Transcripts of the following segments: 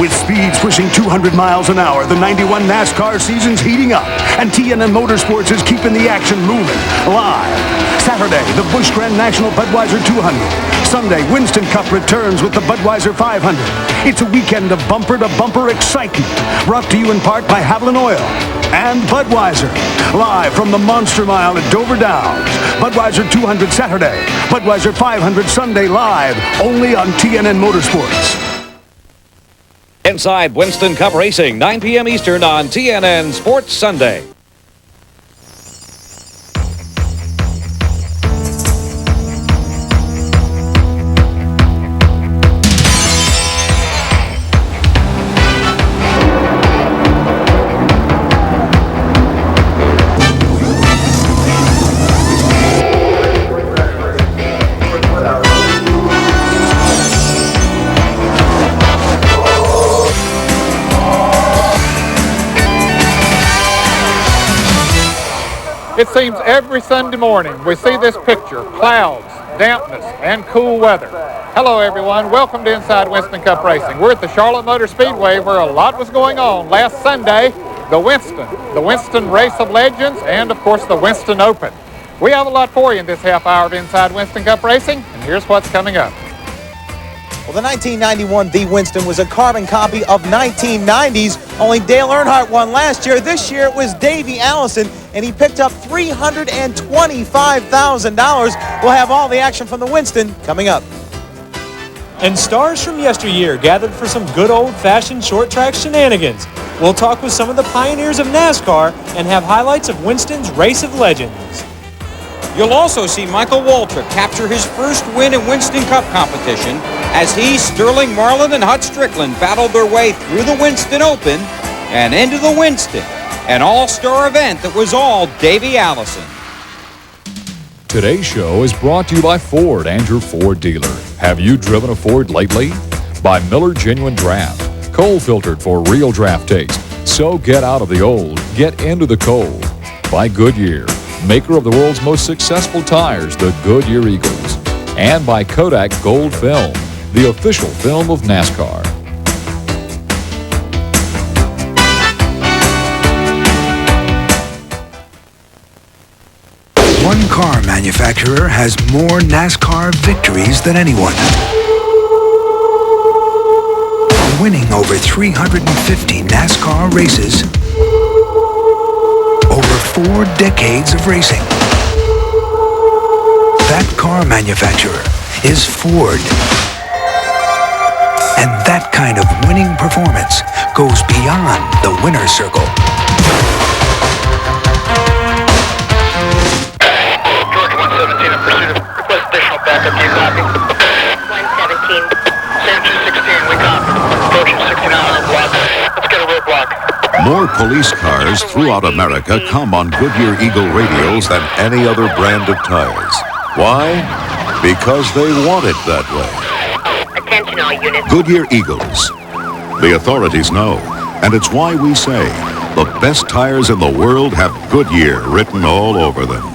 With speeds pushing 200 miles an hour, the 91 NASCAR season's heating up, and TNN Motorsports is keeping the action moving. Live. Saturday, the Busch Grand National Budweiser 200. Sunday, Winston Cup returns with the Budweiser 500. It's a weekend of bumper-to-bumper excitement. Brought to you in part by Haviland Oil and Budweiser. Live from the Monster Mile at Dover Downs. Budweiser 200 Saturday. Budweiser 500 Sunday live, only on TNN Motorsports. Inside Winston Cup Racing, 9 p.m. Eastern on TNN Sports Sunday. It seems every Sunday morning we see this picture, clouds, dampness, and cool weather. Hello everyone, welcome to Inside Winston Cup Racing. We're at the Charlotte Motor Speedway where a lot was going on last Sunday, the Winston Race of Legends, and of course the Winston Open. We have a lot for you in this half hour of Inside Winston Cup Racing, and here's what's coming up. Well, the 1991 The Winston was a carbon copy of 1990's. Only Dale Earnhardt won last year. This year it was Davey Allison, and he picked up $325,000. We'll have all the action from the Winston coming up. And stars from yesteryear gathered for some good old-fashioned short-track shenanigans. We'll talk with some of the pioneers of NASCAR and have highlights of Winston's Race of Legends. You'll also see Michael Waltrip capture his first win in Winston Cup competition as he, Sterling Marlin, and Hut Strickland battled their way through the Winston Open and into the Winston, an all-star event that was all Davey Allison. Today's show is brought to you by Ford and your Ford dealer. Have you driven a Ford lately? By Miller Genuine Draft, cold filtered for real draft taste. So get out of the old, get into the cold. By Goodyear, maker of the world's most successful tires, the Goodyear Eagles. And by Kodak Gold Film, the official film of NASCAR. One car manufacturer has more NASCAR victories than anyone. Winning over 350 NASCAR races over 4 decades of racing. That car manufacturer is Ford. And that kind of winning performance goes beyond the winner's circle. George 117 in pursuit of request additional backup. Do you copy? 117. San 216, we copy. Approaching 6900 block. Let's get a roadblock. More police cars throughout America come on Goodyear Eagle radials than any other brand of tires. Why? Because they want it that way. Attention all units. Goodyear Eagles. The authorities know, and it's why we say the best tires in the world have Goodyear written all over them.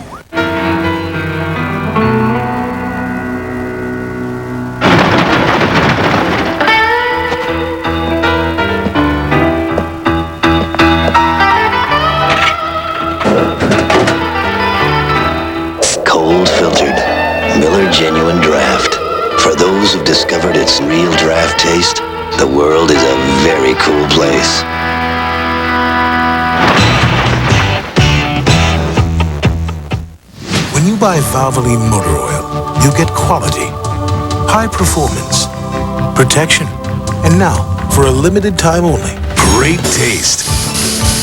Genuine Draft. For those who've discovered its real draft taste, the world is a very cool place. When you buy Valvoline motor oil, you get quality, high performance, protection, and now, for a limited time only, great taste.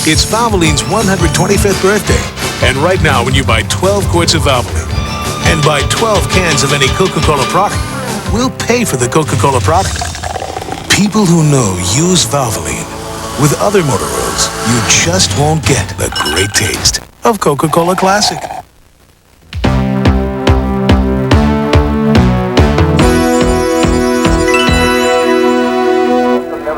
It's Valvoline's 125th birthday, and right now when you buy 12 quarts of Valvoline, and buy 12 cans of any Coca-Cola product, we'll pay for the Coca-Cola product. People who know use Valvoline. With other motor oils, you just won't get the great taste of Coca-Cola Classic.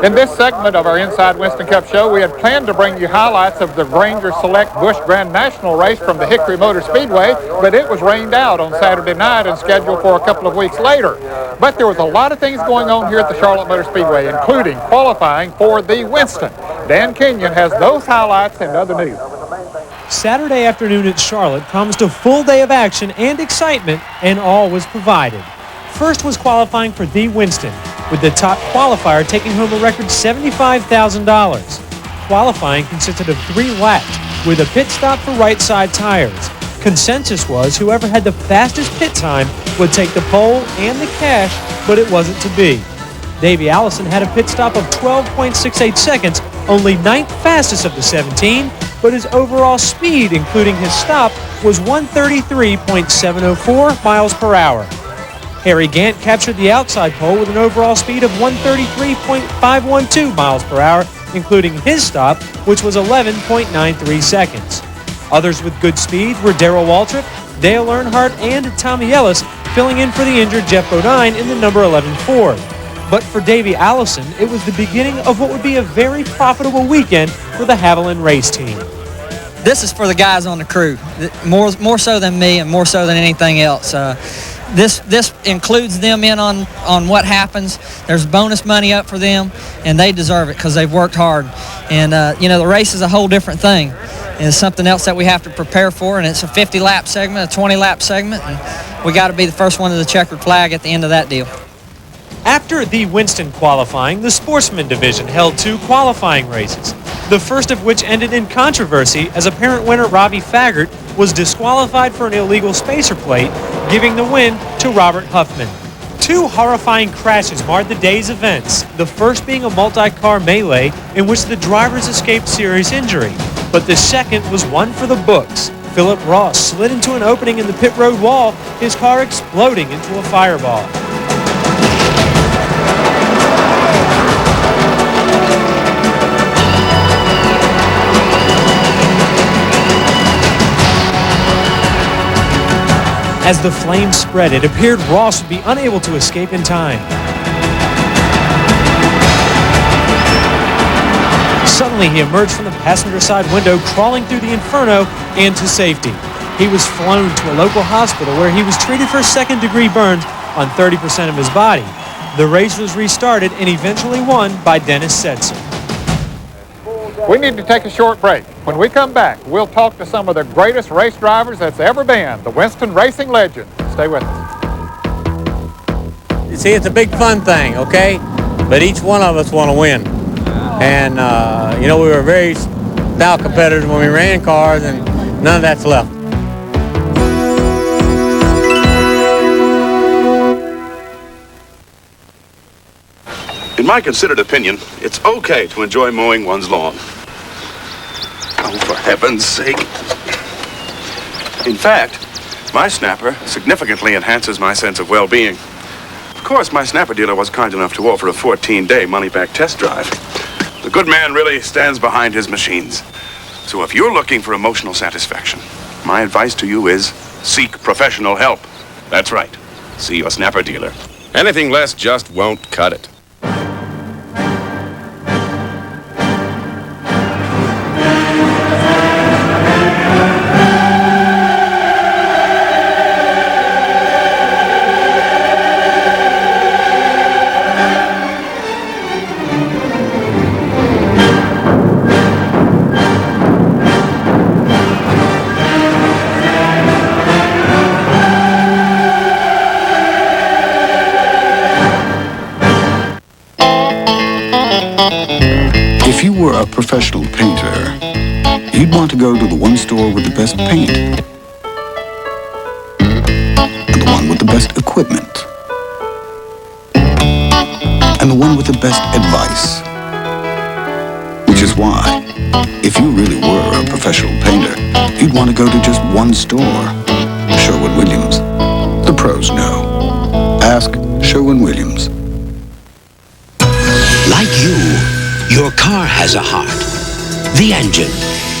In this segment of our Inside Winston Cup show, we had planned to bring you highlights of the Granger Select Busch Grand National race from the Hickory Motor Speedway, but it was rained out on Saturday night and scheduled for a couple of weeks later. But there was a lot of things going on here at the Charlotte Motor Speedway, including qualifying for the Winston. Dan Kenyon has those highlights and other news. Saturday afternoon at Charlotte promised a full day of action and excitement, and all was provided. First was qualifying for the Winston, with the top qualifier taking home a record $75,000. Qualifying consisted of 3 laps, with a pit stop for right side tires. Consensus was whoever had the fastest pit time would take the pole and the cash, but it wasn't to be. Davey Allison had a pit stop of 12.68 seconds, only 9th fastest of the 17, but his overall speed, including his stop, was 133.704 miles per hour. Harry Gant captured the outside pole with an overall speed of 133.512 miles per hour, including his stop, which was 11.93 seconds. Others with good speed were Darrell Waltrip, Dale Earnhardt, and Tommy Ellis, filling in for the injured Jeff Bodine in the number 11 Ford. But for Davey Allison, it was the beginning of what would be a very profitable weekend for the Haviland race team. This is for the guys on the crew, more so than me and more so than anything else. This includes them in on what happens. There's bonus money up for them, and they deserve it because they've worked hard. And, the race is a whole different thing. And it's something else that we have to prepare for, and it's a 50-lap segment, a 20-lap segment, and we got to be the first one to the checkered flag at the end of that deal. After the Winston qualifying, the Sportsman division held 2 qualifying races, the first of which ended in controversy as apparent winner Robbie Faggart was disqualified for an illegal spacer plate, giving the win to Robert Huffman. 2 horrifying crashes marred the day's events, the first being a multi-car melee in which the drivers escaped serious injury, but the second was one for the books. Phillip Ross slid into an opening in the pit road wall, his car exploding into a fireball. As the flames spread, it appeared Ross would be unable to escape in time. Suddenly, he emerged from the passenger side window, crawling through the inferno and to safety. He was flown to a local hospital where he was treated for second-degree burns on 30% of his body. The race was restarted and eventually won by Dennis Setzer. We need to take a short break. When we come back, we'll talk to some of the greatest race drivers that's ever been, the Winston racing legend. Stay with us. You see, it's a big fun thing, okay? But each one of us want to win. And, we were very stout competitors when we ran cars, and none of that's left. In my considered opinion, it's okay to enjoy mowing one's lawn. Oh, for heaven's sake. In fact, my snapper significantly enhances my sense of well-being. Of course, my snapper dealer was kind enough to offer a 14-day money-back test drive. The good man really stands behind his machines. So if you're looking for emotional satisfaction, my advice to you is seek professional help. That's right. See your snapper dealer. Anything less just won't cut it. If you were a professional painter, you'd want to go to the one store with the best paint, and the one with the best equipment, and the one with the best advice. Which is why, if you really were a professional painter, you'd want to go to just one store, Sherwin-Williams. The pros know. Ask Sherwin-Williams. Like you, your car has a heart, the engine,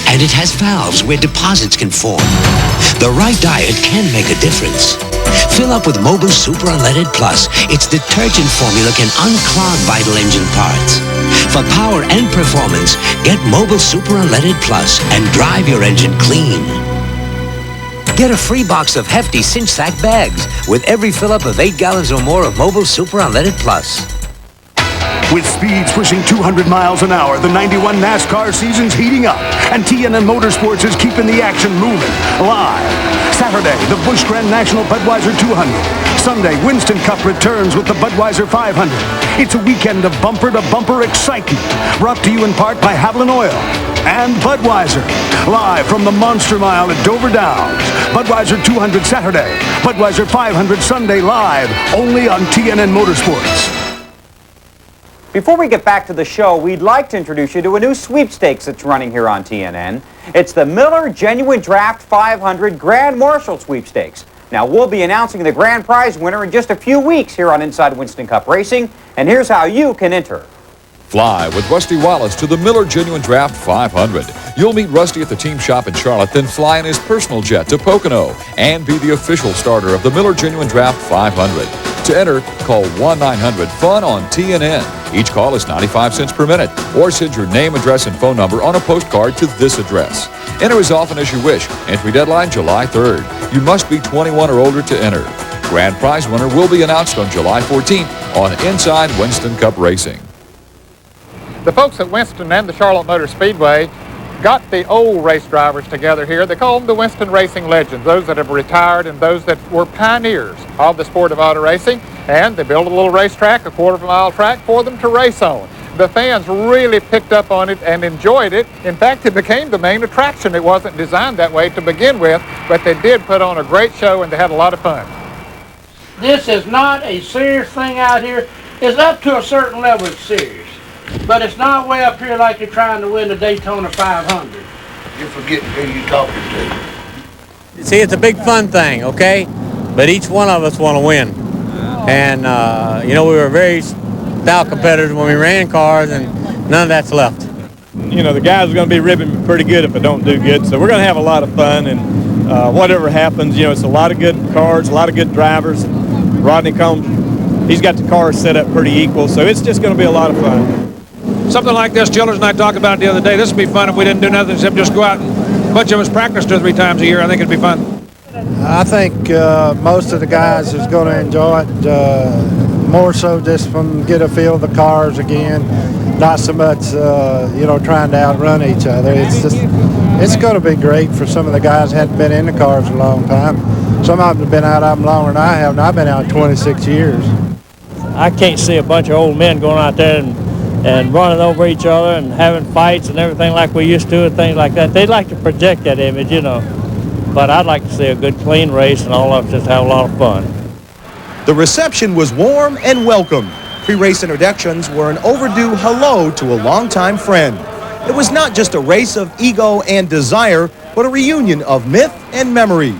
and it has valves where deposits can form. The right diet can make a difference. Fill up with Mobil Super Unleaded Plus. Its detergent formula can unclog vital engine parts. For power and performance, get Mobile Super Unleaded Plus and drive your engine clean. Get a free box of hefty cinch sack bags with every fill-up of 8 gallons or more of Mobile Super Unleaded Plus. With speeds pushing 200 miles an hour, the 91 NASCAR season's heating up, and TNN Motorsports is keeping the action moving. Live. Saturday, the Busch Grand National Budweiser 200. Sunday, Winston Cup returns with the Budweiser 500. It's a weekend of bumper-to-bumper excitement. Brought to you in part by Haviland Oil and Budweiser. Live from the Monster Mile at Dover Downs. Budweiser 200 Saturday. Budweiser 500 Sunday live, only on TNN Motorsports. Before we get back to the show, we'd like to introduce you to a new sweepstakes that's running here on TNN. It's the Miller Genuine Draft 500 Grand Marshal Sweepstakes. Now, we'll be announcing the grand prize winner in just a few weeks here on Inside Winston Cup Racing, and here's how you can enter. Fly with Rusty Wallace to the Miller Genuine Draft 500. You'll meet Rusty at the team shop in Charlotte, then fly in his personal jet to Pocono and be the official starter of the Miller Genuine Draft 500. To enter, call 1-900-FUN on TNN. Each call is 95 cents per minute, or send your name, address, and phone number on a postcard to this address. Enter as often as you wish. Entry deadline July 3rd. You must be 21 or older to enter. Grand prize winner will be announced on July 14th on Inside Winston Cup Racing. The folks at Winston and the Charlotte Motor Speedway got the old race drivers together here. They call them the Winston Racing Legends, those that have retired and those that were pioneers of the sport of auto racing. And they built a little racetrack, a quarter-of-a-mile track for them to race on. The fans really picked up on it and enjoyed it. In fact, it became the main attraction. It wasn't designed that way to begin with, but they did put on a great show and they had a lot of fun. This is not a serious thing out here. It's up to a certain level, it's serious. But it's not way up here like you're trying to win the Daytona 500. You're forgetting who you're talking to. See, it's a big fun thing, okay? But each one of us want to win. And, you know, we were very stout competitors when we ran cars, and none of that's left. You know, the guys are going to be ribbing me pretty good if I don't do good. So we're going to have a lot of fun, and whatever happens, you know, it's a lot of good cars, a lot of good drivers. Rodney Combs, he's got the cars set up pretty equal, so it's just going to be a lot of fun. Something like this, Childers and I talked about it the other day. This would be fun if we didn't do nothing except just go out and a bunch of us practice 2 or 3 times a year. I think it'd be fun. I think most of the guys is going to enjoy it more so just from get a feel of the cars again, not so much, you know, trying to outrun each other. It's just, it's going to be great for some of the guys who hadn't been in the cars a long time. Some of them have been out of them longer than I have, and I've been out 26 years. I can't see a bunch of old men going out there and running over each other and having fights and everything like we used to and things like that. They'd like to project that image, you know. But I'd like to see a good, clean race and all of us just have a lot of fun. The reception was warm and welcome. Pre-race introductions were an overdue hello to a longtime friend. It was not just a race of ego and desire, but a reunion of myth and memories.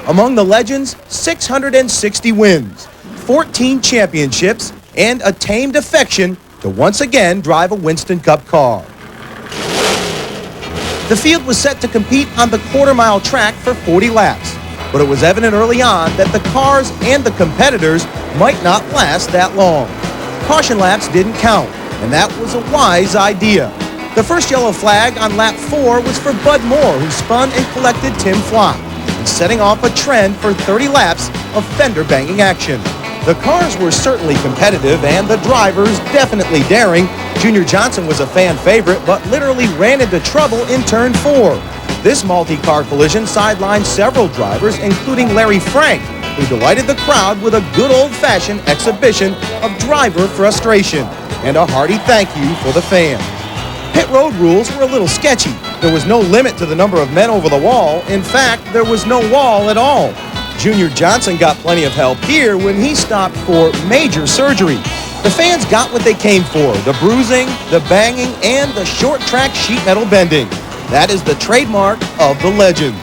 Among the legends, 660 wins, 14 championships, and a tamed affection to once again drive a Winston Cup car. The field was set to compete on the quarter-mile track for 40 laps, but it was evident early on that the cars and the competitors might not last that long. Caution laps didn't count, and that was a wise idea. The first yellow flag on lap 4 was for Bud Moore, who spun and collected Tim Flock, setting off a trend for 30 laps of fender-banging action. The cars were certainly competitive and the drivers definitely daring. Junior Johnson was a fan favorite, but literally ran into trouble in turn 4. This multi-car collision sidelined several drivers, including Larry Frank, who delighted the crowd with a good old-fashioned exhibition of driver frustration and a hearty thank you for the fans. Pit road rules were a little sketchy. There was no limit to the number of men over the wall. In fact, there was no wall at all. Junior Johnson got plenty of help here when he stopped for major surgery. The fans got what they came for, the bruising, the banging, and the short track sheet metal bending. That is the trademark of the legends.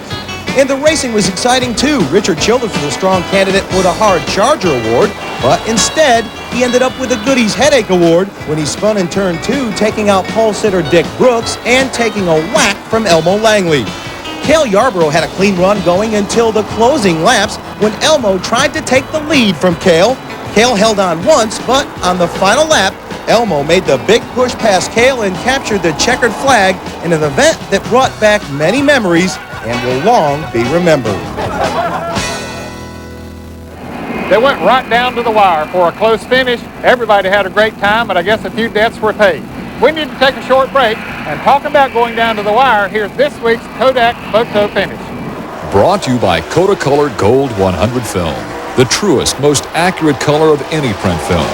And the racing was exciting too. Richard Childers was a strong candidate for the Hard Charger Award, but instead, he ended up with the Goodies Headache Award when he spun in turn 2, taking out pole sitter Dick Brooks and taking a whack from Elmo Langley. Cale Yarborough had a clean run going until the closing laps when Elmo tried to take the lead from Cale. Cale held on once, but on the final lap, Elmo made the big push past Cale and captured the checkered flag in an event that brought back many memories and will long be remembered. They went right down to the wire for a close finish. Everybody had a great time, but I guess a few debts were paid. We need to take a short break and talk about going down to the wire. Here's this week's Kodak Photo Finish. Brought to you by Kodacolored Gold 100 Film, the truest, most accurate color of any print film.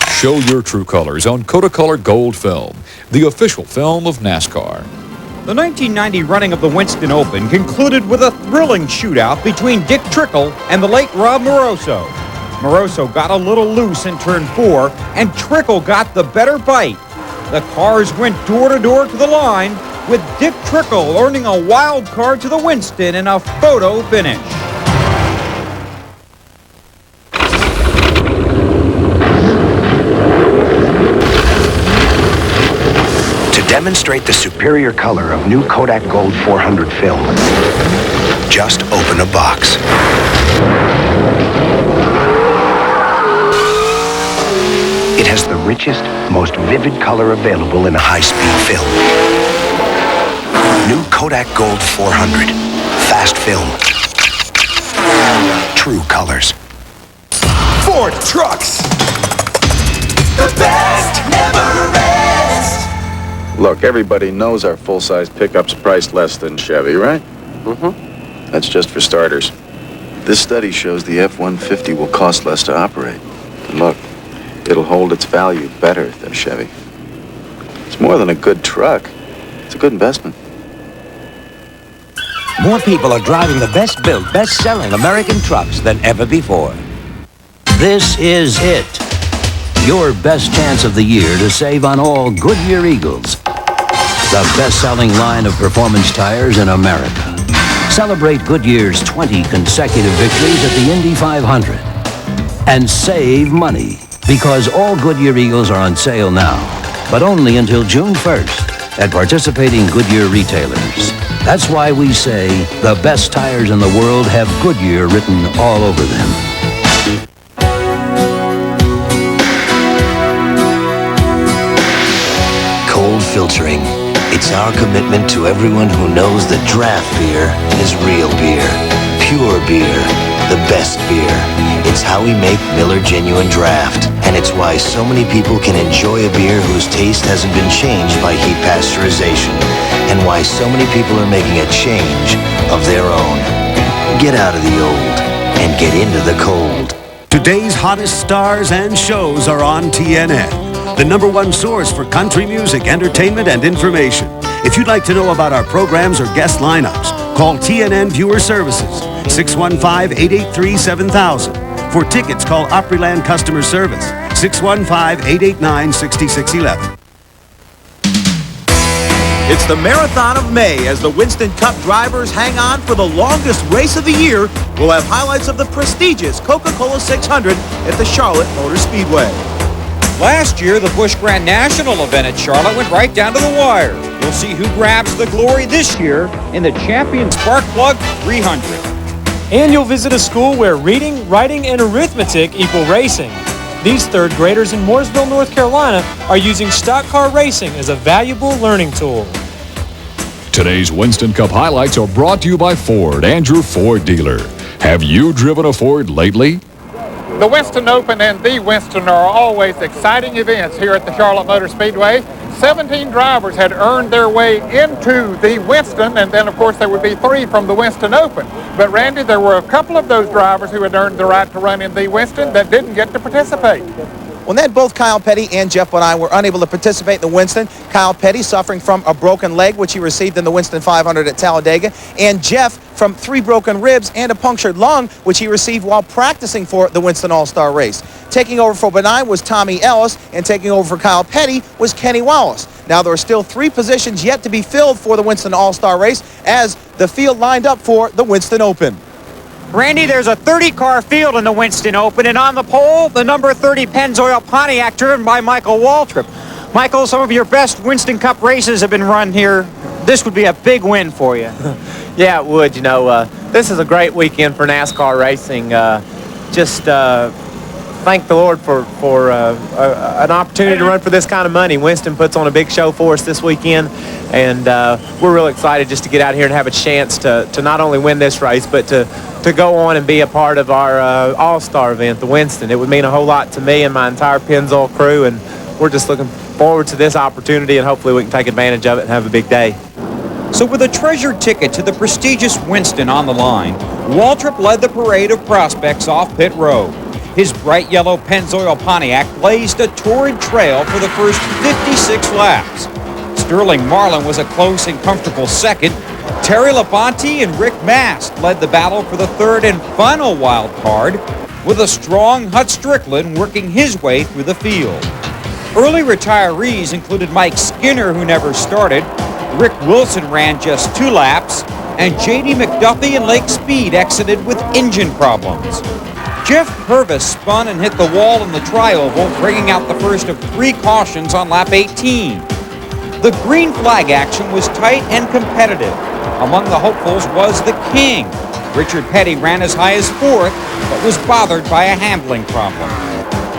Show your true colors on Kodacolored Gold Film, the official film of NASCAR. The 1990 running of the Winston Open concluded with a thrilling shootout between Dick Trickle and the late Rob Moroso. Moroso got a little loose in turn 4, and Trickle got the better bite. The cars went door to door to the line, with Dick Trickle earning a wild card to the Winston in a photo finish. To demonstrate the superior color of new Kodak Gold 400 film, just open a box. It has the richest, most vivid color available in high-speed film. New Kodak Gold 400. Fast film. True colors. Ford Trucks. The best never rests. Look, everybody knows our full-size pickup's priced less than Chevy, right? Mm-hmm. That's just for starters. This study shows the F-150 will cost less to operate. And look, it'll hold its value better than Chevy. It's more than a good truck. It's a good investment. More people are driving the best-built, best-selling American trucks than ever before. This is it. Your best chance of the year to save on all Goodyear Eagles. The best-selling line of performance tires in America. Celebrate Goodyear's 20 consecutive victories at the Indy 500. And save money, because all Goodyear Eagles are on sale now, but only until June 1st at participating Goodyear retailers. That's why we say the best tires in the world have Goodyear written all over them. Cold filtering. It's our commitment to everyone who knows that draft beer is real beer. Pure beer. The best beer. It's how we make Miller Genuine Draft. And it's why so many people can enjoy a beer whose taste hasn't been changed by heat pasteurization. And why so many people are making a change of their own. Get out of the old and get into the cold. Today's hottest stars and shows are on TNN, the #1 source for country music, entertainment, and information. If you'd like to know about our programs or guest lineups, call TNN Viewer Services, 615-883-7000. For tickets, call Opryland Customer Service, 615-889-6611. It's the Marathon of May as the Winston Cup drivers hang on for the longest race of the year. We'll have highlights of the prestigious Coca-Cola 600 at the Charlotte Motor Speedway. Last year, the Busch Grand National event at Charlotte went right down to the wire. We'll see who grabs the glory this year in the Champion Sparkplug 300. And you'll visit a school where reading, writing, and arithmetic equal racing. These third graders in Mooresville, North Carolina are using stock car racing as a valuable learning tool. Today's Winston Cup highlights are brought to you by Ford and your Ford dealer. Have you driven a Ford lately? The Winston Open and the Winston are always exciting events here at the Charlotte Motor Speedway. 17 drivers had earned their way into the Winston, and then, of course, there would be 3 from the Winston Open. But, Randy, there were a couple of those drivers who had earned the right to run in the Winston that didn't get to participate. Well, Ned, both Kyle Petty and Jeff Bodine were unable to participate in the Winston. Kyle Petty suffering from a broken leg, which he received in the Winston 500 at Talladega, and Jeff from 3 broken ribs and a punctured lung, which he received while practicing for the Winston All-Star race. Taking over for Bodine was Tommy Ellis, and taking over for Kyle Petty was Kenny Wallace. Now, there are still 3 positions yet to be filled for the Winston All-Star race as the field lined up for the Winston Open. Randy, there's a 30-car field in the Winston Open, and on the pole, the number 30 Pennzoil Pontiac driven by Michael Waltrip. Michael, some of your best Winston Cup races have been run here. This would be a big win for you. Yeah, it would. You know, this is a great weekend for NASCAR racing. Just thank the Lord for an opportunity to run for this kind of money. Winston puts on a big show for us this weekend, and we're real excited just to get out here and have a chance to not only win this race, but to go on and be a part of our all-star event, the Winston. It would mean a whole lot to me and my entire Pennzoil crew, and we're just looking forward to this opportunity, and hopefully we can take advantage of it and have a big day. So with a treasure ticket to the prestigious Winston on the line, Waltrip led the parade of prospects off pit road. His bright yellow Pennzoil Pontiac blazed a torrid trail for the first 56 laps. Sterling Marlin was a close and comfortable second. Terry Labonte and Rick Mast led the battle for the third and final wild card, with a strong Hut Strickland working his way through the field. Early retirees included Mike Skinner, who never started, Rick Wilson ran just 2 laps, and J.D. McDuffie and Lake Speed exited with engine problems. Jeff Purvis spun and hit the wall in the tri-oval, bringing out the first of 3 cautions on lap 18. The green flag action was tight and competitive. Among the hopefuls was the King. Richard Petty ran as high as 4th, but was bothered by a handling problem.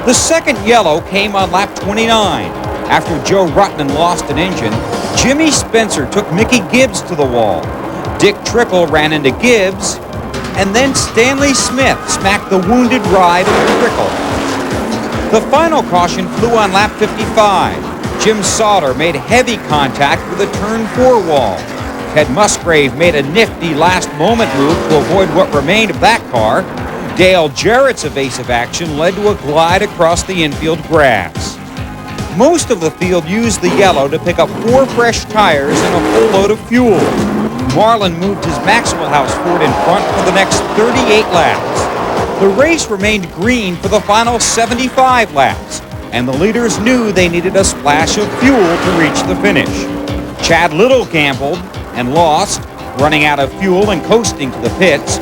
The second yellow came on lap 29. After Joe Ruttman lost an engine, Jimmy Spencer took Mickey Gibbs to the wall. Dick Trickle ran into Gibbs, and then Stanley Smith smacked the wounded ride of Trickle. The final caution flew on lap 55. Jim Sauter made heavy contact with a turn 4 wall. Ted Musgrave made a nifty last-moment move to avoid what remained of that car. Dale Jarrett's evasive action led to a glide across the infield grass. Most of the field used the yellow to pick up 4 fresh tires and a full load of fuel. Marlin moved his Maxwell House Ford in front for the next 38 laps. The race remained green for the final 75 laps, and the leaders knew they needed a splash of fuel to reach the finish. Chad Little gambled and lost, running out of fuel and coasting to the pits.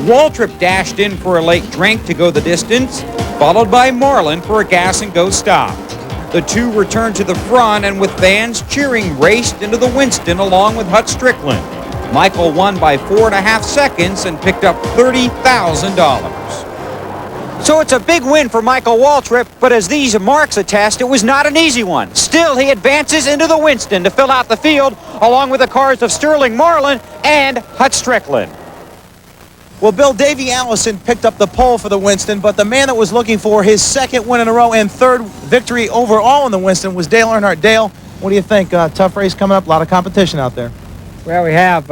Waltrip dashed in for a late drink to go the distance, followed by Marlin for a gas-and-go stop. The two returned to the front and with fans cheering raced into the Winston along with Hut Strickland. Michael won by 4.5 seconds and picked up $30,000. So it's a big win for Michael Waltrip, but as these marks attest, it was not an easy one. Still, he advances into the Winston to fill out the field along with the cars of Sterling Marlin and Hut Strickland. Well, Bill, Davey Allison picked up the pole for the Winston, but the man that was looking for his second win in a row and third victory overall in the Winston was Dale Earnhardt. Dale, what do you think? Tough race coming up, a lot of competition out there. Well, we have.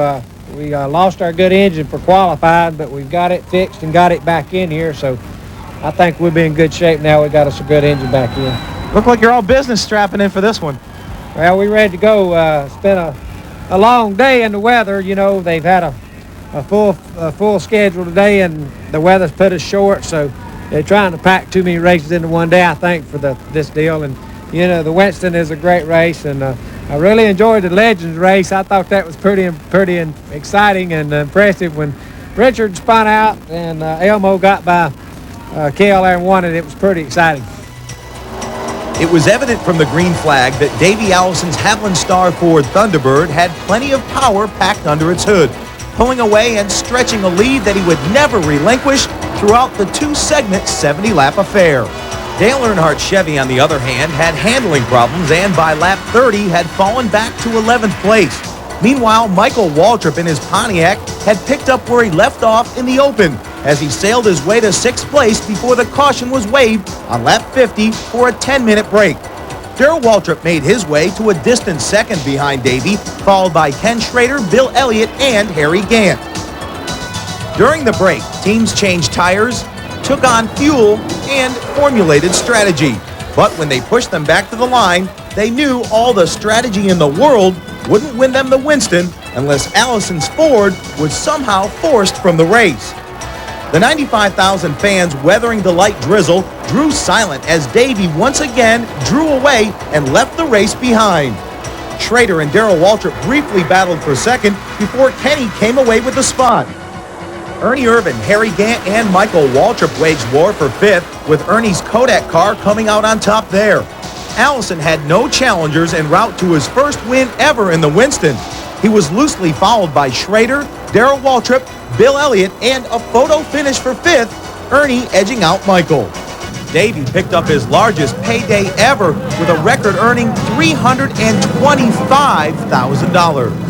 We lost our good engine for qualifying, but we've got it fixed and got it back in here, so I think we'll be in good shape now. We got us a good engine back in. Look like you're all business strapping in for this one. Well, we're ready to go. It's been a long day in the weather. You know, they've had a full schedule today, and the weather's put us short, so they're trying to pack too many races into one day, I think, for this deal. And you know, the Winston is a great race, and I really enjoyed the Legends race. I thought that was pretty exciting and impressive when Richard spun out and Elmo got by Kel there and won it. It was pretty exciting. It was evident from the green flag that Davey Allison's Haviland Star Ford Thunderbird had plenty of power packed under its hood, pulling away and stretching a lead that he would never relinquish throughout the 2-segment 70-lap affair. Dale Earnhardt Chevy, on the other hand, had handling problems and by lap 30 had fallen back to 11th place. Meanwhile, Michael Waltrip in his Pontiac had picked up where he left off in the open as he sailed his way to 6th place before the caution was waived on lap 50 for a 10-minute break. Darrell Waltrip made his way to a distant second behind Davey, followed by Ken Schrader, Bill Elliott, and Harry Gant. During the break, teams changed tires, took on fuel, and formulated strategy. But when they pushed them back to the line, they knew all the strategy in the world wouldn't win them the Winston unless Allison's Ford was somehow forced from the race. The 95,000 fans weathering the light drizzle drew silent as Davey once again drew away and left the race behind. Schrader and Darrell Waltrip briefly battled for second before Kenny came away with the spot. Ernie Irvin, Harry Gant, and Michael Waltrip waged war for fifth, with Ernie's Kodak car coming out on top there. Allison had no challengers en route to his first win ever in the Winston. He was loosely followed by Schrader, Darrell Waltrip, Bill Elliott, and a photo finish for fifth, Ernie edging out Michael. Davey picked up his largest payday ever with a record earning $325,000.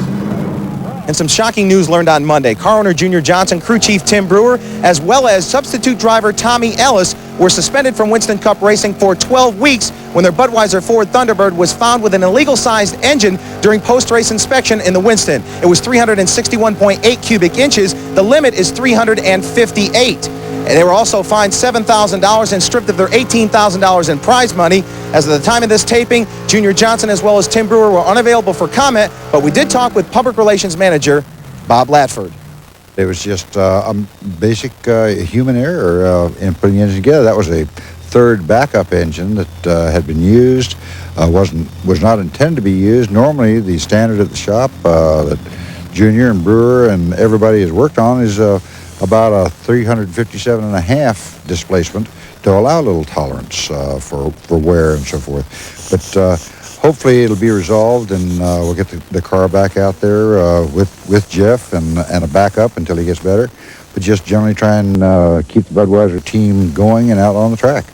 And some shocking news learned on Monday. Car owner Junior Johnson, crew chief Tim Brewer, as well as substitute driver Tommy Ellis were suspended from Winston Cup Racing for 12 weeks when their Budweiser Ford Thunderbird was found with an illegal-sized engine during post-race inspection in the Winston. It was 361.8 cubic inches. The limit is 358. And they were also fined $7,000 and stripped of their $18,000 in prize money. As of the time of this taping, Junior Johnson as well as Tim Brewer were unavailable for comment, but we did talk with Public Relations Manager Bob Latford. It was just a basic human error in putting the engine together. That was a third backup engine that had been used, was not intended to be used. Normally, the standard at the shop that Junior and Brewer and everybody has worked on is about a 357.5 displacement to allow a little tolerance for wear and so forth. But hopefully it'll be resolved and we'll get the car back out there with Jeff and a backup until he gets better. But just generally try and keep the Budweiser team going and out on the track.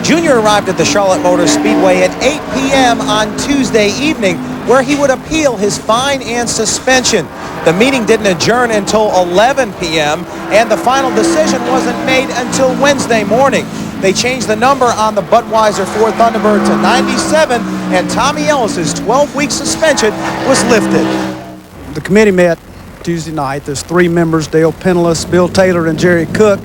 Junior arrived at the Charlotte Motor Speedway at 8 p.m. on Tuesday evening, where he would appeal his fine and suspension. The meeting didn't adjourn until 11 p.m., and the final decision wasn't made until Wednesday morning. They changed the number on the Budweiser Ford Thunderbird to 97, and Tommy Ellis's 12-week suspension was lifted. The committee met Tuesday night. There's 3 members, Dale Peneless, Bill Taylor, and Jerry Cook.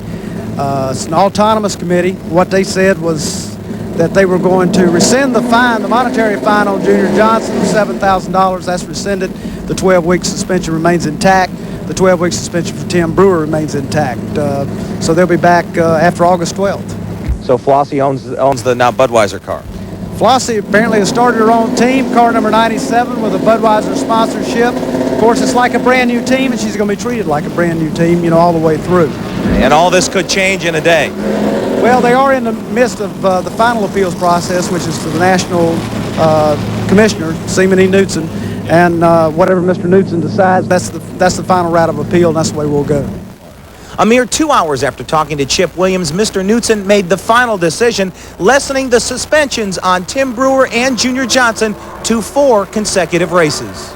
It's an autonomous committee. What they said was that they were going to rescind the fine, the monetary fine on Junior Johnson of $7,000. That's rescinded. The 12-week suspension remains intact. The 12-week suspension for Tim Brewer remains intact. So they'll be back after August 12th. So Flossie owns the now Budweiser car. Flossie apparently has started her own team, car number 97, with a Budweiser sponsorship. Of course, it's like a brand new team, and she's going to be treated like a brand new team, all the way through. And all this could change in a day. Well, they are in the midst of the final appeals process, which is to the National Commissioner, Seaman E. Knutson, and whatever Mr. Knutson decides, that's the final route of appeal, and that's the way we'll go. A mere 2 hours after talking to Chip Williams, Mr. Knutson made the final decision, lessening the suspensions on Tim Brewer and Junior Johnson to 4 consecutive races.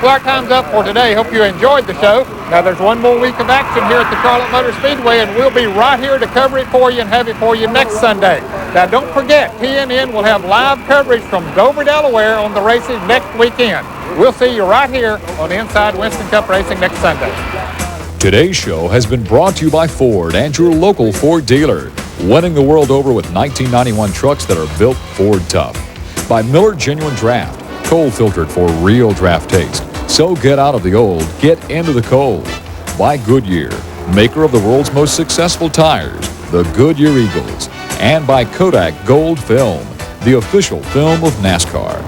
Well, our time's up for today. Hope you enjoyed the show. Now, there's one more week of action here at the Charlotte Motor Speedway, and we'll be right here to cover it for you and have it for you next Sunday. Now, don't forget, TNN will have live coverage from Dover, Delaware on the races next weekend. We'll see you right here on Inside Winston Cup Racing next Sunday. Today's show has been brought to you by Ford and your local Ford dealer. Winning the world over with 1991 trucks that are built Ford tough. By Miller Genuine Draft, cold filtered for real draft taste. So get out of the old, get into the cold. By Goodyear, maker of the world's most successful tires, the Goodyear Eagles. And by Kodak Gold Film, the official film of NASCAR.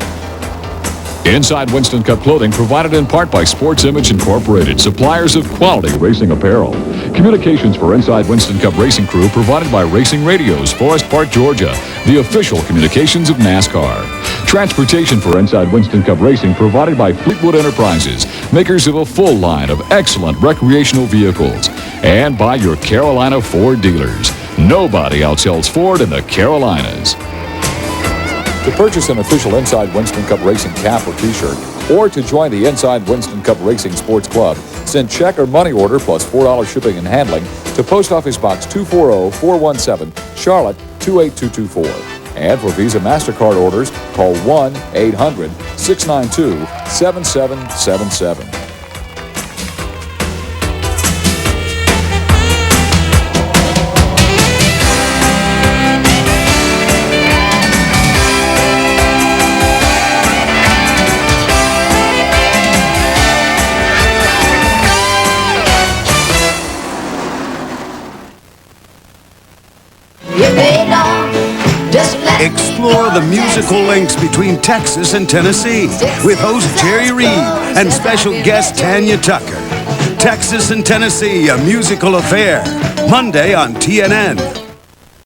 Inside Winston Cup clothing provided in part by Sports Image Incorporated, suppliers of quality racing apparel. Communications for Inside Winston Cup Racing crew provided by Racing Radios, Forest Park, Georgia, the official communications of NASCAR. Transportation for Inside Winston Cup Racing provided by Fleetwood Enterprises, makers of a full line of excellent recreational vehicles. And by your Carolina Ford dealers. Nobody outsells Ford in the Carolinas. To purchase an official Inside Winston Cup Racing cap or t-shirt, or to join the Inside Winston Cup Racing Sports Club, send check or money order plus $4 shipping and handling to Post Office Box 240417, Charlotte 28224. And for Visa MasterCard orders, call 1-800-692-7777. Explore the musical links between Texas and Tennessee with host Jerry Reed and special guest Tanya Tucker. Texas and Tennessee, a musical affair. Monday on TNN.